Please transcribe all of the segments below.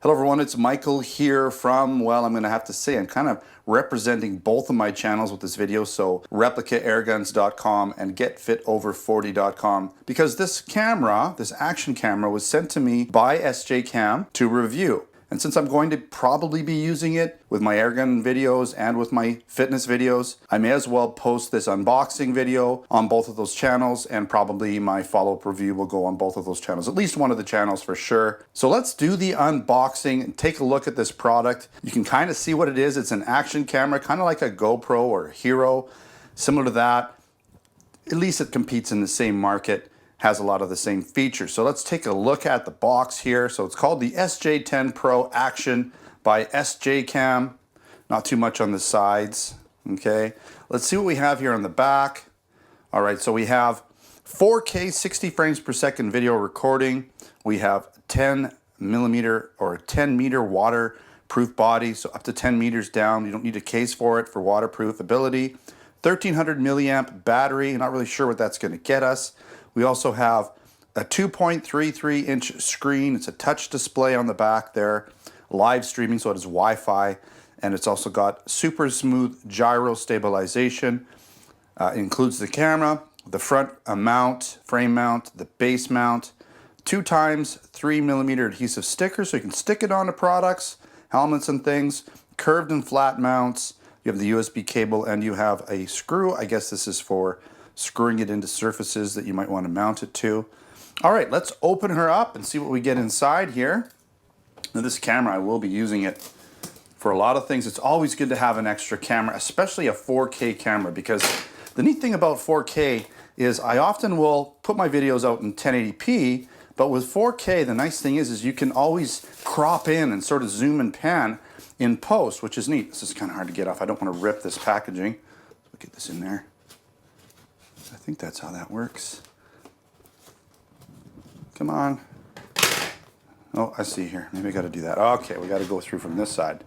Hello everyone, it's Michael here from, well, I'm going to have to say I'm kind of representing both of my channels with this video, so replicaAirguns.com and getfitover40.com, because this camera, this action camera, was sent to me by SJCAM to review. And since I'm going to probably be using it with my airgun videos and with my fitness videos, I may as well post this unboxing video on both of those channels, and probably my follow-up review will go on both of those channels, at least one of the channels for sure. So let's do the unboxing and take a look at this product. You can kind of see what it is. It's an action camera, kind of like a GoPro or a Hero, similar to that. At least it competes in the same market, has a lot of the same features. So let's take a look at the box here. So it's called the SJ10 Pro Action by SJCAM. Not too much on the sides, okay? Let's see what we have here on the back. All right, so we have 4K 60 frames per second video recording. We have 10 millimeter or 10 meter waterproof body, so up to 10 meters down. You don't need a case for it for waterproof ability. 1300 milliamp battery, not really sure what that's gonna get us. We also have a 2.33 inch screen. It's a touch display on the back there, live streaming, so it is Wi-Fi, and it's also got super smooth gyro stabilization. Includes the camera, the front mount, frame mount, the base mount, 2x 3mm adhesive stickers, so you can stick it onto products, helmets and things, curved and flat mounts. You have the USB cable and you have a screw. I guess this is for screwing it into surfaces that you might want to mount it to. All right, let's open her up and see what we get inside here. Now this camera, I will be using it for a lot of things. It's always good to have an extra camera, especially a 4K camera, because the neat thing about 4K is I often will put my videos out in 1080p, but with 4K, the nice thing is you can always crop in and sort of zoom and pan in post, which is neat. This is kind of hard to get off. I don't want to rip this packaging. So get this in there. I think that's how that works. Come on. Oh, I see here. Maybe I got to do that. Okay, we got to go through from this side.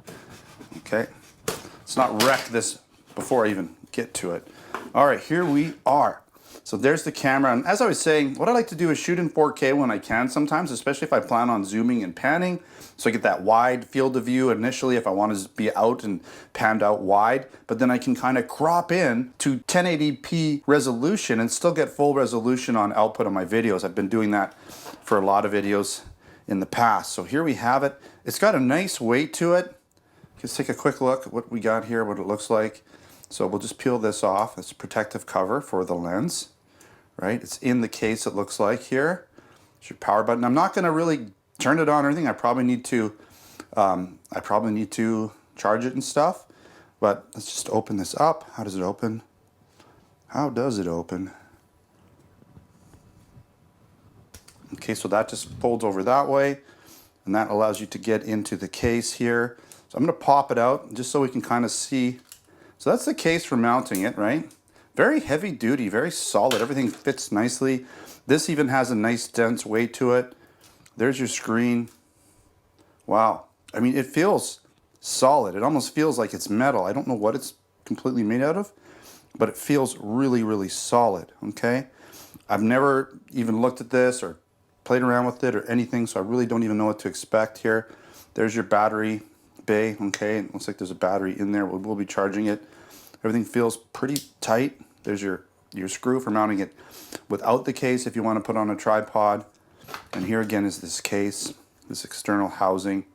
Okay. Let's not wreck this before I even get to it. All right, here we are. So there's the camera. And as I was saying, what I like to do is shoot in 4K when I can sometimes, especially if I plan on zooming and panning. So I get that wide field of view initially if I want to be out and panned out wide. But then I can kind of crop in to 1080p resolution and still get full resolution on output of my videos. I've been doing that for a lot of videos in the past. So here we have it. It's got a nice weight to it. Let's take a quick look at what we got here, what it looks like. So we'll just peel this off. It's a protective cover for the lens, right? It's in the case, it looks like here. It's your power button. I'm not going to really turn it on or anything. I probably need to charge it and stuff. But let's just open this up. How does it open? How does it open? Okay, so that just folds over that way, and that allows you to get into the case here. So I'm going to pop it out just so we can kind of see. So that's the case for mounting it, right? Very heavy duty, very solid. Everything fits nicely. This even has a nice dense weight to it. There's your screen. Wow. I mean, it feels solid. It almost feels like it's metal. I don't know what it's completely made out of, but it feels really, really solid, okay? I've never even looked at this or played around with it or anything, so I really don't even know what to expect here. There's your battery bay, okay? It looks like there's a battery in there. We'll be charging it. Everything feels pretty tight. There's your screw for mounting it without the case if you want to put on a tripod. And here again is this case, this external housing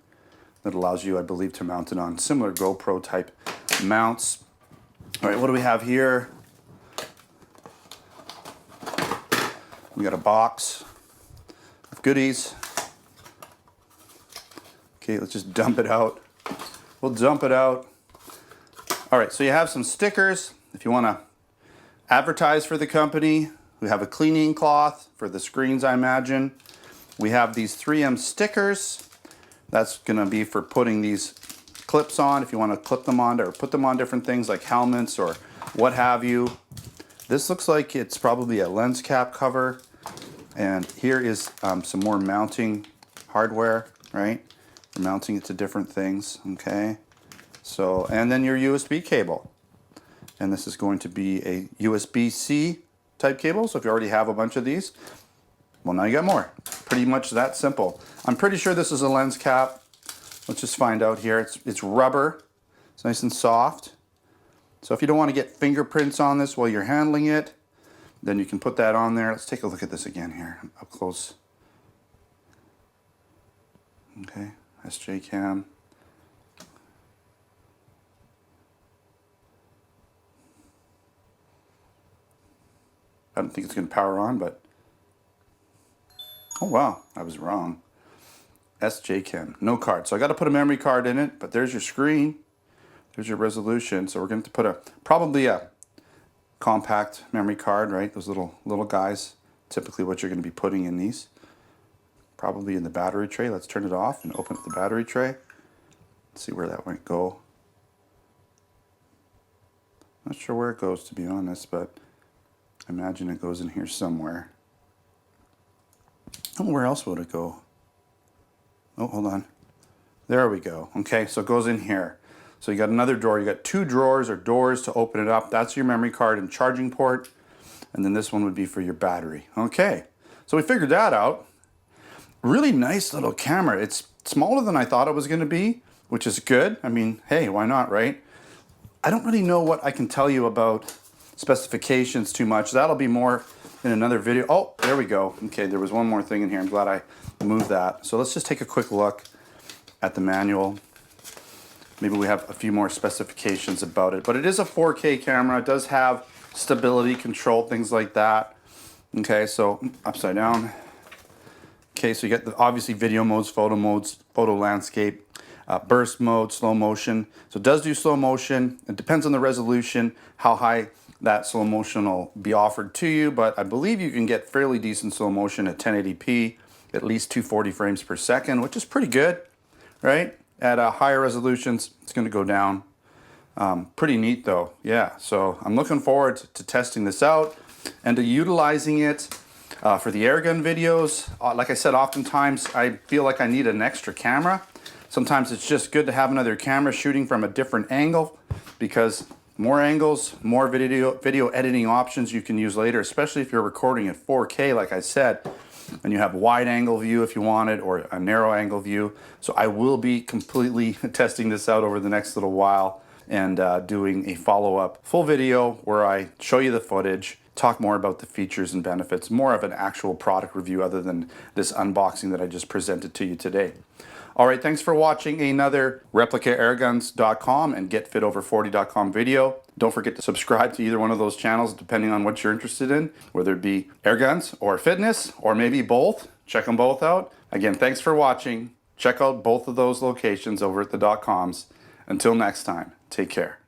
that allows you, I believe, to mount it on similar GoPro type mounts. All right, what do we have here? We got a box of goodies. Okay, let's just dump it out. We'll dump it out. All right, so you have some stickers if you want to advertise for the company. We have a cleaning cloth for the screens, I imagine. We have these 3M stickers. That's gonna be for putting these clips on if you want to clip them on or put them on different things like helmets or what have you. This looks like it's probably a lens cap cover. And here is some more mounting hardware, right? For mounting it to different things, okay? So, and then your USB cable. And this is going to be a USB-C type cable. So if you already have a bunch of these, well, now you got more. Pretty much that simple. I'm pretty sure this is a lens cap. Let's just find out here. It's rubber. It's nice and soft. So if you don't want to get fingerprints on this while you're handling it, then you can put that on there. Let's take a look at this again here, up close. Okay, SJCAM. I don't think it's going to power on, but oh wow, I was wrong. SJCAM, no card. So I got to put a memory card in it, but there's your screen. There's your resolution. So we're going to put probably a compact memory card, right? Those little guys, typically what you're going to be putting in these. Probably in the battery tray. Let's turn it off and open up the battery tray. Let's see where that might go. Not sure where it goes, to be honest, but I imagine it goes in here somewhere. Oh, where else would it go? Oh, hold on. There we go. Okay, so it goes in here. So you got another drawer. You got two drawers or doors to open it up. That's your memory card and charging port. And then this one would be for your battery. Okay, so we figured that out. Really nice little camera. It's smaller than I thought it was going to be, which is good. I mean, hey, why not, right? I don't really know what I can tell you about specifications too much. That'll be more in another video. Oh, there we go. Okay, there was one more thing in here. I'm glad I moved that. So let's just take a quick look at the manual. Maybe we have a few more specifications about it. But it is a 4K camera. It does have stability control, things like that. Okay, so upside down. Okay, so you get the obviously video modes, photo landscape, burst mode, slow motion. So it does do slow motion. It depends on the resolution, how high that slow motion will be offered to you, but I believe you can get fairly decent slow motion at 1080p, at least 240 frames per second, which is pretty good, right? At higher resolutions, it's going to go down. Pretty neat though, yeah. So I'm looking forward to testing this out and to utilizing it for the airgun videos. Like I said, oftentimes I feel like I need an extra camera. Sometimes it's just good to have another camera shooting from a different angle, because more angles, more video editing options you can use later, especially if you're recording at 4K, like I said, and you have wide angle view if you want it, or a narrow angle view. So I will be completely testing this out over the next little while and doing a follow-up full video where I show you the footage, talk more about the features and benefits, more of an actual product review other than this unboxing that I just presented to you today. All right, thanks for watching another ReplicaAirguns.com and GetFitOver40.com video. Don't forget to subscribe to either one of those channels depending on what you're interested in, whether it be airguns or fitness or maybe both. Check them both out. Again, thanks for watching. Check out both of those locations over at the .coms. Until next time, take care.